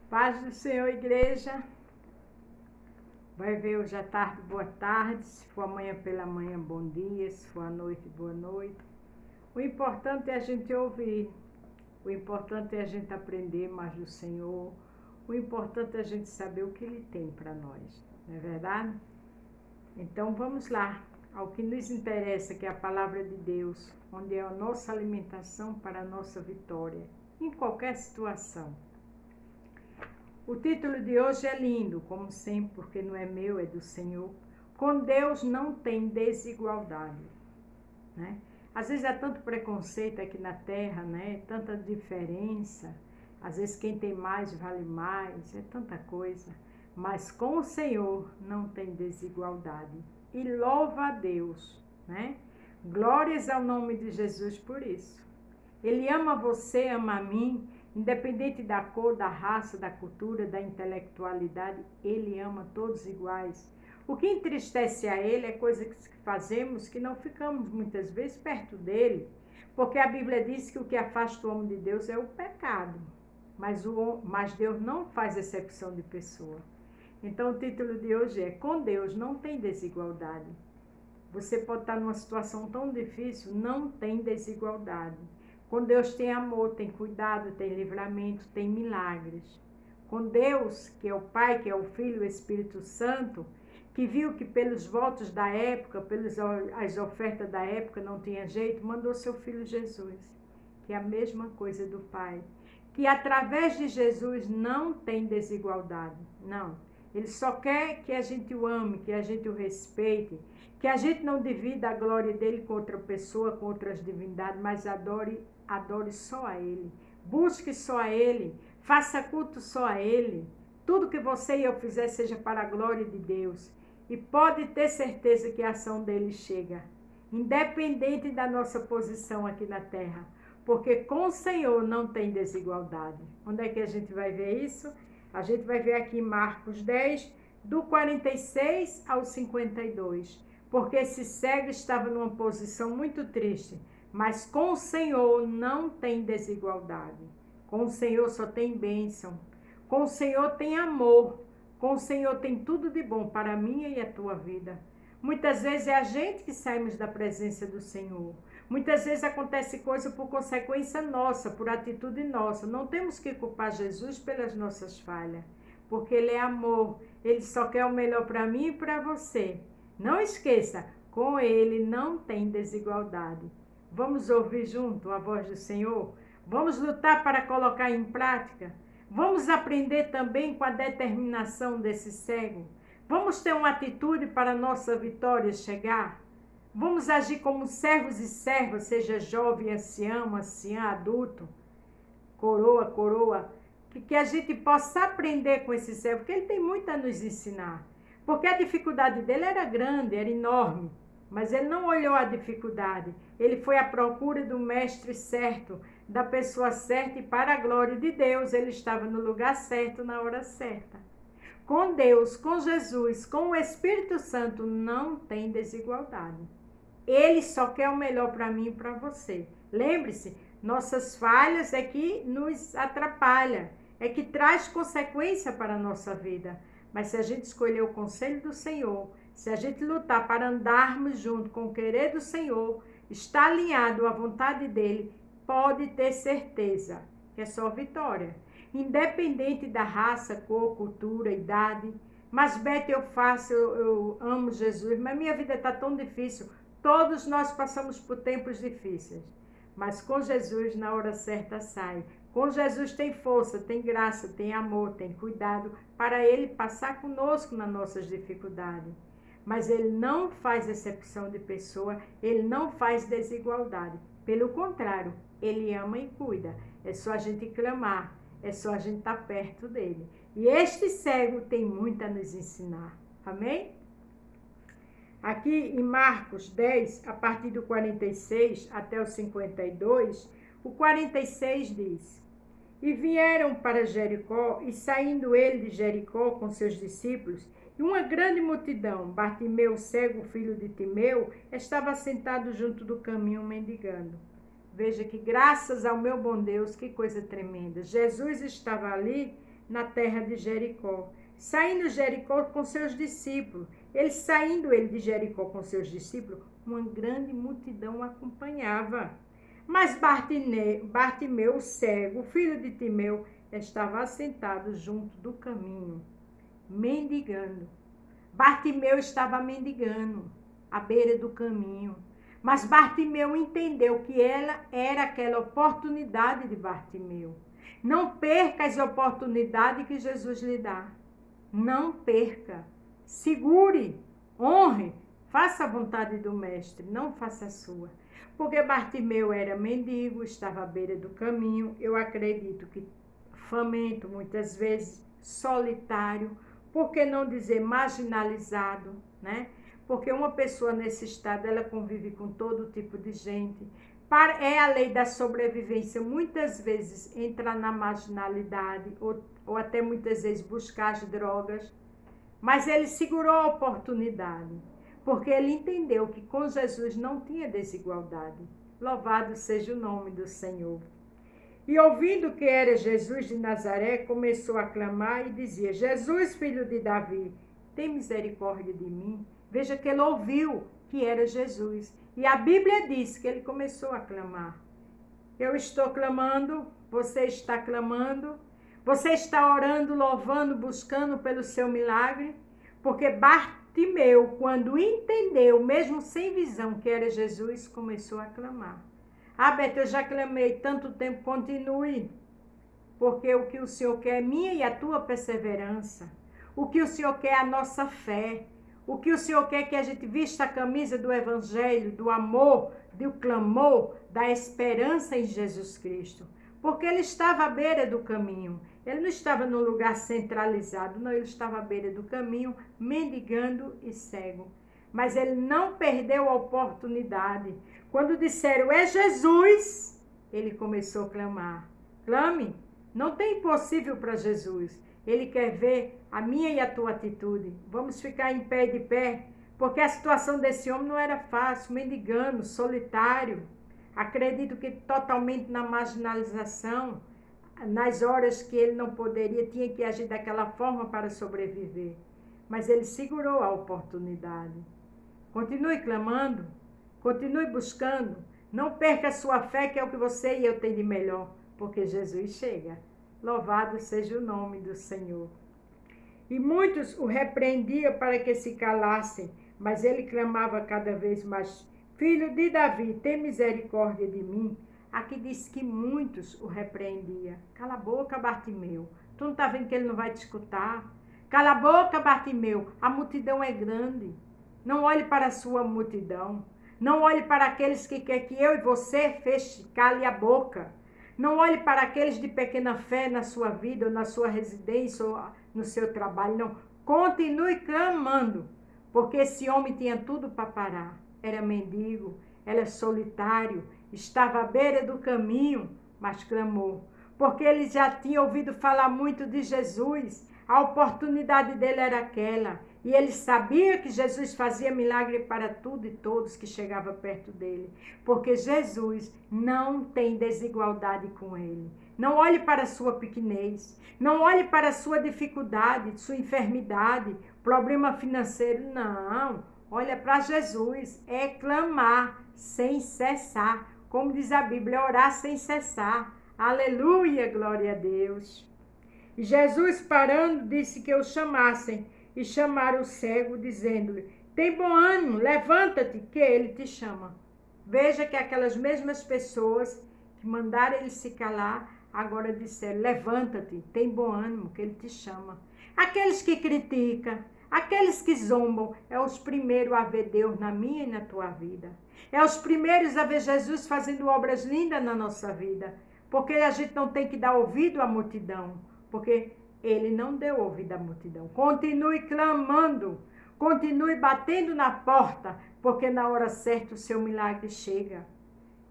Paz do Senhor, igreja. Vai ver hoje à tarde, boa tarde. Se for amanhã pela manhã, bom dia. Se for à noite, boa noite. O importante é a gente ouvir. O importante é a gente aprender mais do Senhor. O importante é a gente saber o que Ele tem para nós. Não é verdade? Então vamos lá. Ao que nos interessa, que é a palavra de Deus, onde é a nossa alimentação para a nossa vitória, em qualquer situação. O título de hoje é lindo, como sempre, porque não é meu, é do Senhor. Com Deus não tem desigualdade, né? Às vezes há tanto preconceito aqui na terra, né? Tanta diferença. Às vezes quem tem mais vale mais, é tanta coisa. Mas com o Senhor não tem desigualdade. E louva a Deus, né? Glórias ao nome de Jesus por isso. Ele ama você, ama a mim. Independente da cor, da raça, da cultura, da intelectualidade, Ele ama todos iguais. O que entristece a Ele é coisa que fazemos que não ficamos muitas vezes perto dEle, porque a Bíblia diz que o que afasta o homem de Deus é o pecado, mas Deus não faz exceção de pessoa. Então o título de hoje é: com Deus não tem desigualdade. Você pode estar numa situação tão difícil, não tem desigualdade. Com Deus tem amor, tem cuidado, tem livramento, tem milagres. Com Deus, que é o Pai, que é o Filho, o Espírito Santo, que viu que pelos votos da época, pelas ofertas da época não tinha jeito, mandou seu Filho Jesus, que é a mesma coisa do Pai. Que através de Jesus não tem desigualdade, não. Ele só quer que a gente o ame, que a gente o respeite, que a gente não divida a glória dele com outra pessoa, com outras divindades, mas adore só a Ele, busque só a Ele, faça culto só a Ele. Tudo que você e eu fizer seja para a glória de Deus. E pode ter certeza que a ação dele chega, independente da nossa posição aqui na terra, porque com o Senhor não tem desigualdade. Onde é que a gente vai ver isso? A gente vai ver aqui em Marcos 10, do 46 ao 52, porque esse cego estava numa posição muito triste. Mas com o Senhor não tem desigualdade. Com o Senhor só tem bênção. Com o Senhor tem amor. Com o Senhor tem tudo de bom para a minha e a tua vida. Muitas vezes é a gente que saímos da presença do Senhor. Muitas vezes acontece coisa por consequência nossa, por atitude nossa. Não temos que culpar Jesus pelas nossas falhas, porque Ele é amor. Ele só quer o melhor para mim e para você. Não esqueça, com Ele não tem desigualdade. Vamos ouvir junto a voz do Senhor? Vamos lutar para colocar em prática? Vamos aprender também com a determinação desse cego? Vamos ter uma atitude para a nossa vitória chegar? Vamos agir como servos e servas, seja jovem, ancião, adulto, coroa, que a gente possa aprender com esse servo, porque ele tem muito a nos ensinar. Porque a dificuldade dele era grande, era enorme. Mas ele não olhou a dificuldade, ele foi à procura do mestre certo, da pessoa certa, e para a glória de Deus, ele estava no lugar certo, na hora certa. Com Deus, com Jesus, com o Espírito Santo, não tem desigualdade. Ele só quer o melhor para mim e para você. Lembre-se, nossas falhas é que nos atrapalha, é que traz consequência para a nossa vida. Mas se a gente escolher o conselho do Senhor, se a gente lutar para andarmos junto com o querer do Senhor, estar alinhado à vontade dEle, pode ter certeza que é só vitória. Independente da raça, cor, cultura, idade. Mas Beth, eu amo Jesus, mas minha vida está tão difícil. Todos nós passamos por tempos difíceis. Mas com Jesus, na hora certa, sai. Com Jesus tem força, tem graça, tem amor, tem cuidado para Ele passar conosco nas nossas dificuldades. Mas Ele não faz exceção de pessoa, Ele não faz desigualdade. Pelo contrário, Ele ama e cuida. É só a gente clamar, é só a gente estar perto dEle. E este cego tem muito a nos ensinar. Amém? Aqui em Marcos 10, a partir do 46 até o 52, o 46 diz: E vieram para Jericó, e saindo ele de Jericó com seus discípulos, e uma grande multidão, Bartimeu, cego, filho de Timeu, estava sentado junto do caminho mendigando. Veja que graças ao meu bom Deus, que coisa tremenda. Jesus estava ali na terra de Jericó. Saindo Jericó com seus discípulos. Ele de Jericó com seus discípulos, uma grande multidão o acompanhava. Mas Bartimeu, o cego, filho de Timeu, estava assentado junto do caminho, mendigando. Bartimeu estava mendigando à beira do caminho. Mas Bartimeu entendeu que ela era aquela oportunidade de Bartimeu. Não perca as oportunidades que Jesus lhe dá. Não perca. Segure, honre, faça a vontade do mestre, não faça a sua. Porque Bartimeu era mendigo, estava à beira do caminho, eu acredito que faminto, muitas vezes, solitário, por que não dizer marginalizado, né? Porque uma pessoa nesse estado, ela convive com todo tipo de gente. É a lei da sobrevivência, muitas vezes, entrar na marginalidade, ou até muitas vezes buscar as drogas. Mas ele segurou a oportunidade, porque ele entendeu que com Jesus não tinha desigualdade. Louvado seja o nome do Senhor. E ouvindo que era Jesus de Nazaré, começou a clamar e dizia: Jesus, filho de Davi, tem misericórdia de mim. Veja que ele ouviu que era Jesus. E a Bíblia diz que ele começou a clamar. Eu estou clamando, você está clamando, você está orando, louvando, buscando pelo seu milagre, porque Bartimeu, quando entendeu, mesmo sem visão, que era Jesus, começou a clamar. Ah, Beto, eu já clamei tanto tempo, continue, porque o que o Senhor quer é minha e a tua perseverança. O que o Senhor quer é a nossa fé. O que o Senhor quer é que a gente vista a camisa do Evangelho, do amor, do clamor, da esperança em Jesus Cristo. Porque ele estava à beira do caminho. Ele não estava num lugar centralizado, não, ele estava à beira do caminho, mendigando e cego. Mas ele não perdeu a oportunidade. Quando disseram, é Jesus, ele começou a clamar. Clame, não tem impossível para Jesus. Ele quer ver a minha e a tua atitude. Vamos ficar em pé de pé, porque a situação desse homem não era fácil, mendigando, solitário. Acredito que totalmente na marginalização, nas horas que ele não poderia, tinha que agir daquela forma para sobreviver. Mas ele segurou a oportunidade. Continue clamando, continue buscando, não perca a sua fé, que é o que você e eu tem de melhor, porque Jesus chega. Louvado seja o nome do Senhor. E muitos o repreendiam para que se calassem, mas ele clamava cada vez mais: Filho de Davi, tem misericórdia de mim. Aqui diz que muitos o repreendiam. Cala a boca, Bartimeu. Tu não está vendo que ele não vai te escutar? Cala a boca, Bartimeu. A multidão é grande. Não olhe para a sua multidão. Não olhe para aqueles que querem que eu e você feche, cale a boca. Não olhe para aqueles de pequena fé na sua vida, ou na sua residência, ou no seu trabalho. Não. Continue clamando, porque esse homem tinha tudo para parar. Era mendigo, era solitário, estava à beira do caminho, mas clamou. Porque ele já tinha ouvido falar muito de Jesus. A oportunidade dele era aquela. E ele sabia que Jesus fazia milagre para tudo e todos que chegavam perto dele. Porque Jesus não tem desigualdade com ele. Não olhe para a sua pequenez. Não olhe para a sua dificuldade, sua enfermidade, problema financeiro. Não. Olha para Jesus. É clamar sem cessar. Como diz a Bíblia, orar sem cessar. Aleluia, glória a Deus. E Jesus, parando, disse que o chamassem. E chamaram o cego, dizendo-lhe: tem bom ânimo, levanta-te, que ele te chama. Veja que aquelas mesmas pessoas que mandaram ele se calar, agora disseram: levanta-te, tem bom ânimo, que ele te chama. Aqueles que criticam, aqueles que zombam, é os primeiros a ver Deus na minha e na tua vida. É os primeiros a ver Jesus fazendo obras lindas na nossa vida. Porque a gente não tem que dar ouvido à multidão. Porque ele não deu ouvido à multidão. Continue clamando, continue batendo na porta, porque na hora certa o seu milagre chega.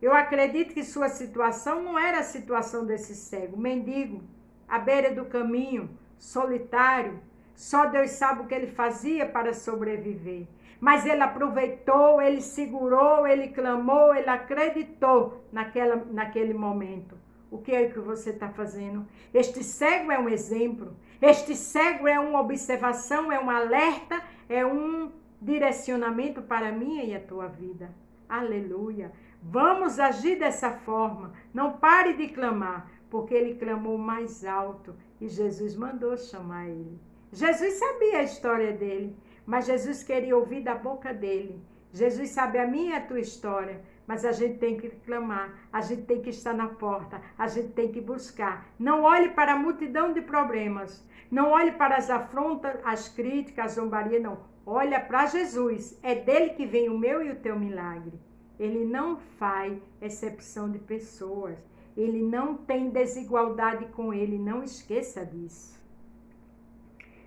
Eu acredito que sua situação não era a situação desse cego, mendigo, à beira do caminho, solitário. Só Deus sabe o que ele fazia para sobreviver. Mas ele aproveitou, ele segurou, ele clamou, ele acreditou naquele momento. o que é que você está fazendo? Este cego é um exemplo, este cego é uma observação, é um alerta, é um direcionamento para a minha e a tua vida. Aleluia. Vamos agir dessa forma. Não pare de clamar, porque ele clamou mais alto e Jesus mandou chamar ele. Jesus sabia a história dele, mas Jesus queria ouvir da boca dele. Jesus sabe a minha e a tua história, mas a gente tem que clamar, a gente tem que estar na porta, a gente tem que buscar. Não olhe para a multidão de problemas, não olhe para as afrontas, as críticas, a zombaria, não. Olha para Jesus, é dele que vem o meu e o teu milagre. Ele não faz exceção de pessoas, ele não tem desigualdade com ele, não esqueça disso.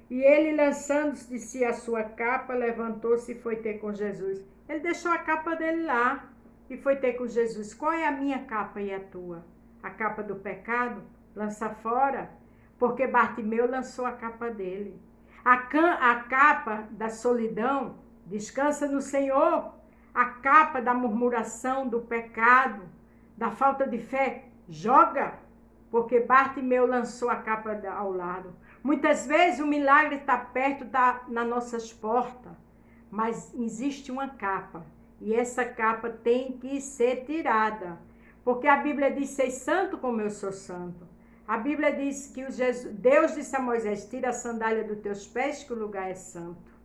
E ele, lançando de si a sua capa, levantou-se e foi ter com Jesus. Ele deixou a capa dele lá e foi ter com Jesus. Qual é a minha capa e a tua? A capa do pecado? Lança fora, porque Bartimeu lançou a capa dele. A capa da solidão, descansa no Senhor. A capa da murmuração, do pecado, da falta de fé, joga, porque Bartimeu lançou a capa ao lado. Muitas vezes o milagre está perto, está nas nossas portas, mas existe uma capa, e essa capa tem que ser tirada, porque a Bíblia diz: ser santo como eu sou santo. A Bíblia diz que Deus disse a Moisés: tira a sandália dos teus pés, que o lugar é santo.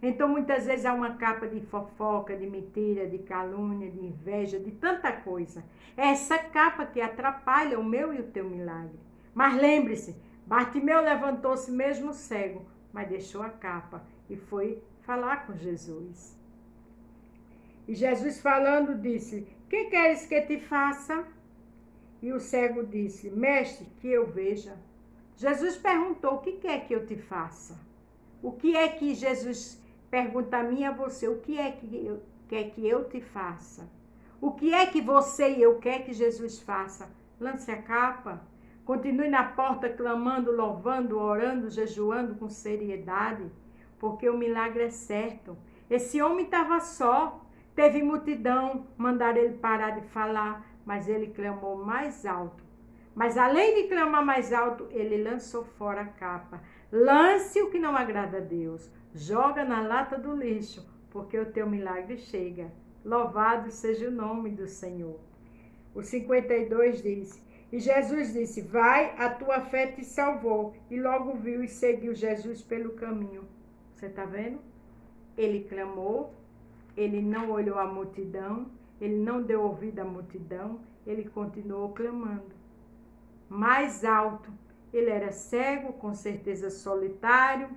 Então, muitas vezes há uma capa de fofoca, de mentira, de calúnia, de inveja, de tanta coisa. É essa capa que atrapalha o meu e o teu milagre. Mas lembre-se, Bartimeu levantou-se mesmo cego, mas deixou a capa e foi falar com Jesus. E Jesus falando disse: que queres que te faça? E o cego disse: mestre, que eu veja. Jesus perguntou: o que quer que eu te faça? O que é que Jesus pergunta a mim e a você? O que é que quer que eu te faça? O que é que você e eu quer que Jesus faça? Lance a capa. Continue na porta clamando, louvando, orando, jejuando com seriedade, porque o milagre é certo. Esse homem estava só, teve multidão, mandaram ele parar de falar, mas ele clamou mais alto. Mas além de clamar mais alto, ele lançou fora a capa. Lance o que não agrada a Deus. Joga na lata do lixo, porque o teu milagre chega. Louvado seja o nome do Senhor. O 52 diz: e Jesus disse: vai, a tua fé te salvou. E logo viu e seguiu Jesus pelo caminho. Você está vendo? Ele clamou, ele não olhou a multidão, ele não deu ouvido à multidão, ele continuou clamando. Mais alto. Ele era cego, com certeza solitário,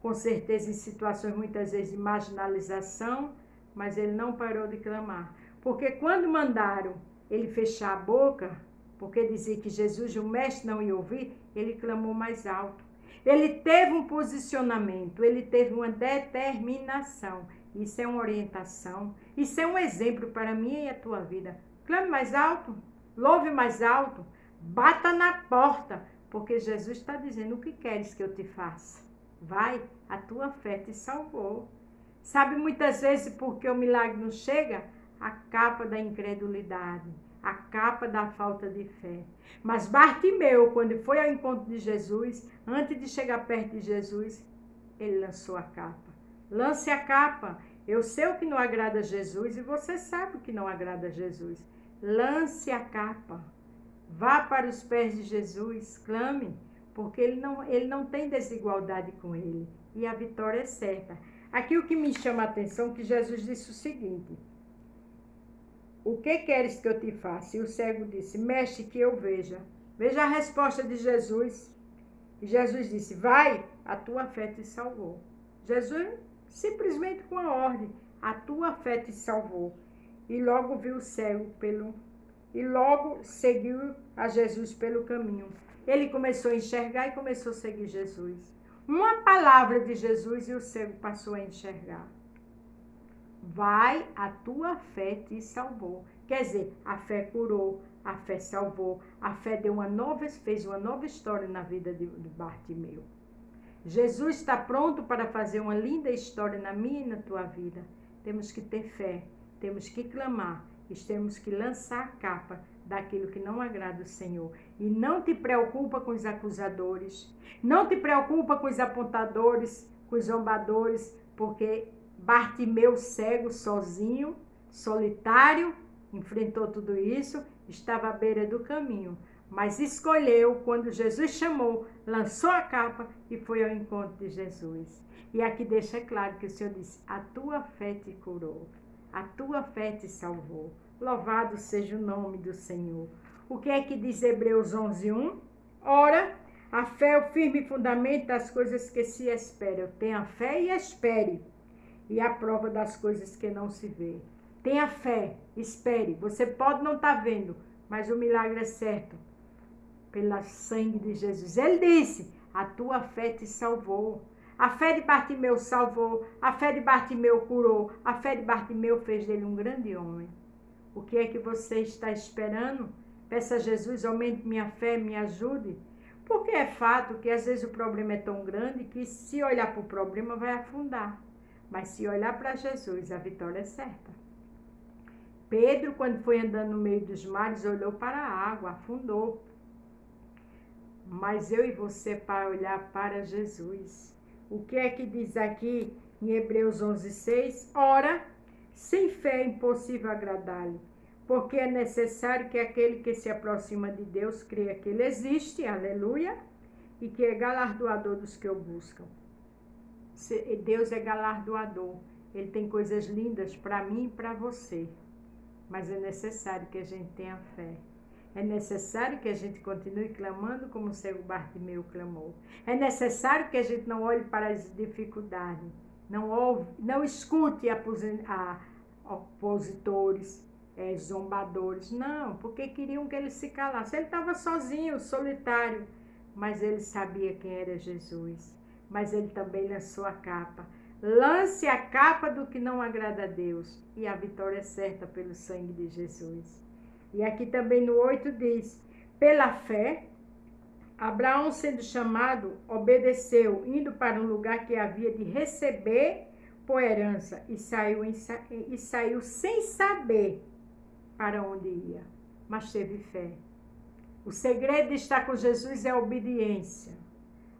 com certeza em situações muitas vezes de marginalização, mas ele não parou de clamar. Porque quando mandaram ele fechar a boca, porque dizia que Jesus, o mestre, não ia ouvir, ele clamou mais alto. Ele teve um posicionamento, ele teve uma determinação. Isso é uma orientação, isso é um exemplo para mim e a tua vida. Clame mais alto, louve mais alto, bata na porta, porque Jesus está dizendo: o que queres que eu te faça? Vai, a tua fé te salvou. Sabe muitas vezes por que o milagre não chega? A capa da incredulidade, a capa da falta de fé. Mas Bartimeu, quando foi ao encontro de Jesus, antes de chegar perto de Jesus, ele lançou a capa. Lance a capa. Eu sei o que não agrada a Jesus e você sabe o que não agrada a Jesus. Lance a capa. Vá para os pés de Jesus, clame, porque ele não tem desigualdade com ele. E a vitória é certa. Aqui o que me chama a atenção é que Jesus disse o seguinte: o que queres que eu te faça? E o cego disse: mestre, que eu veja. Veja a resposta de Jesus. E Jesus disse: vai, a tua fé te salvou. Jesus simplesmente com a ordem: a tua fé te salvou. E logo viu o cego e logo seguiu a Jesus pelo caminho. Ele começou a enxergar e começou a seguir Jesus. Uma palavra de Jesus e o cego passou a enxergar. Vai, a tua fé te salvou. Quer dizer, a fé curou, a fé salvou, a fé fez uma nova história na vida de Bartimeu. Jesus está pronto para fazer uma linda história na minha e na tua vida. Temos que ter fé, temos que clamar, temos que lançar a capa daquilo que não agrada o Senhor. E não te preocupa com os acusadores, não te preocupa com os apontadores, com os zombadores, porque Bartimeu cego, sozinho, solitário, enfrentou tudo isso, estava à beira do caminho, mas escolheu, quando Jesus chamou, lançou a capa e foi ao encontro de Jesus. E aqui deixa claro que o Senhor disse: a tua fé te curou, a tua fé te salvou. Louvado seja o nome do Senhor. O que é que diz Hebreus 11:1? Ora, a fé é o firme fundamento das coisas que se esperam. Tenha fé e espere. E a prova das coisas que não se vê. Tenha fé, espere. Você pode não estar vendo, mas o milagre é certo. Pelo sangue de Jesus. Ele disse: a tua fé te salvou. A fé de Bartimeu salvou. A fé de Bartimeu curou. A fé de Bartimeu fez dele um grande homem. O que é que você está esperando? Peça a Jesus: aumente minha fé, me ajude. Porque é fato que às vezes o problema é tão grande que se olhar para o problema vai afundar. Mas se olhar para Jesus, a vitória é certa. Pedro, quando foi andando no meio dos mares, olhou para a água, afundou. Mas eu e você para olhar para Jesus. O que é que diz aqui em Hebreus 11:6? Ora, sem fé é impossível agradar-lhe, porque é necessário que aquele que se aproxima de Deus creia que ele existe, aleluia, e que é galardoador dos que o buscam. Deus é galardoador. Ele tem coisas lindas para mim e para você. Mas é necessário que a gente tenha fé. É necessário que a gente continue clamando como o cego Bartimeu clamou. É necessário que a gente não olhe para as dificuldades. Não escute opositores, zombadores. Não, porque queriam que ele se calasse. Ele estava sozinho, solitário. Mas ele sabia quem era Jesus. Mas ele também lançou a capa. Lance a capa do que não agrada a Deus. E a vitória é certa pelo sangue de Jesus. E aqui também no 8 diz: pela fé, Abraão, sendo chamado, obedeceu, indo para um lugar que havia de receber por herança, e saiu sem saber para onde ia, mas teve fé. O segredo de estar com Jesus é a obediência.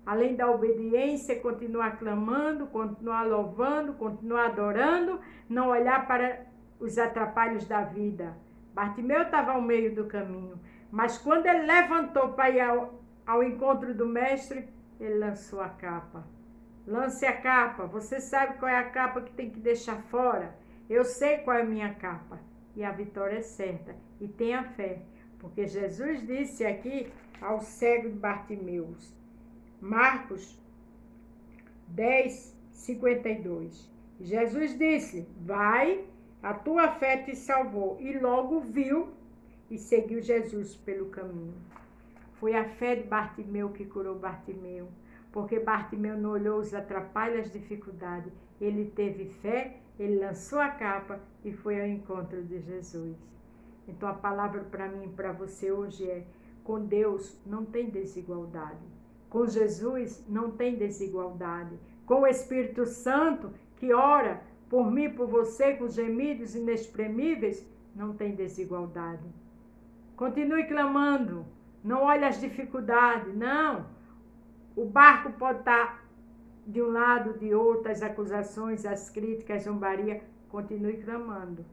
Além da obediência, continuar clamando, continuar louvando, continuar adorando, não olhar para os atrapalhos da vida. Bartimeu estava ao meio do caminho, mas quando ele levantou para ir ao encontro do mestre, ele lançou a capa. Lance a capa. Você sabe qual é a capa que tem que deixar fora? Eu sei qual é a minha capa. E a vitória é certa. E tenha fé, porque Jesus disse aqui ao cego de Bartimeu, Marcos 10:52. Jesus disse: vai, a tua fé te salvou. E logo viu e seguiu Jesus pelo caminho. Foi a fé de Bartimeu que curou Bartimeu. Porque Bartimeu não olhou os atrapalhos, as dificuldades. Ele teve fé, ele lançou a capa e foi ao encontro de Jesus. Então a palavra para mim e para você hoje é: com Deus não tem desigualdade. Com Jesus não tem desigualdade. Com o Espírito Santo, que ora por mim, por você, com gemidos inexprimíveis, não tem desigualdade. Continue clamando. Não olhe as dificuldades, não. O barco pode estar de um lado, de outro, as acusações, as críticas, a zombaria. Continue clamando.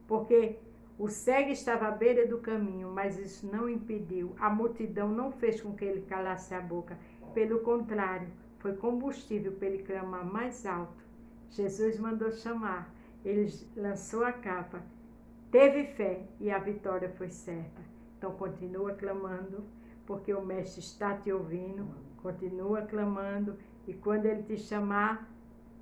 Porque o cego estava à beira do caminho, mas isso não impediu. A multidão não fez com que ele calasse a boca. Pelo contrário, foi combustível para ele clamar mais alto. Jesus mandou chamar. Ele lançou a capa, teve fé e a vitória foi certa. Então continua clamando, porque o mestre está te ouvindo. Continua clamando e quando ele te chamar,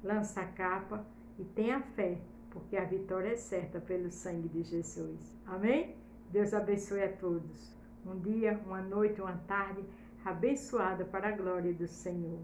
lança a capa e tenha fé, porque a vitória é certa pelo sangue de Jesus. Amém? Deus abençoe a todos. Um dia, uma noite, uma tarde abençoada para a glória do Senhor.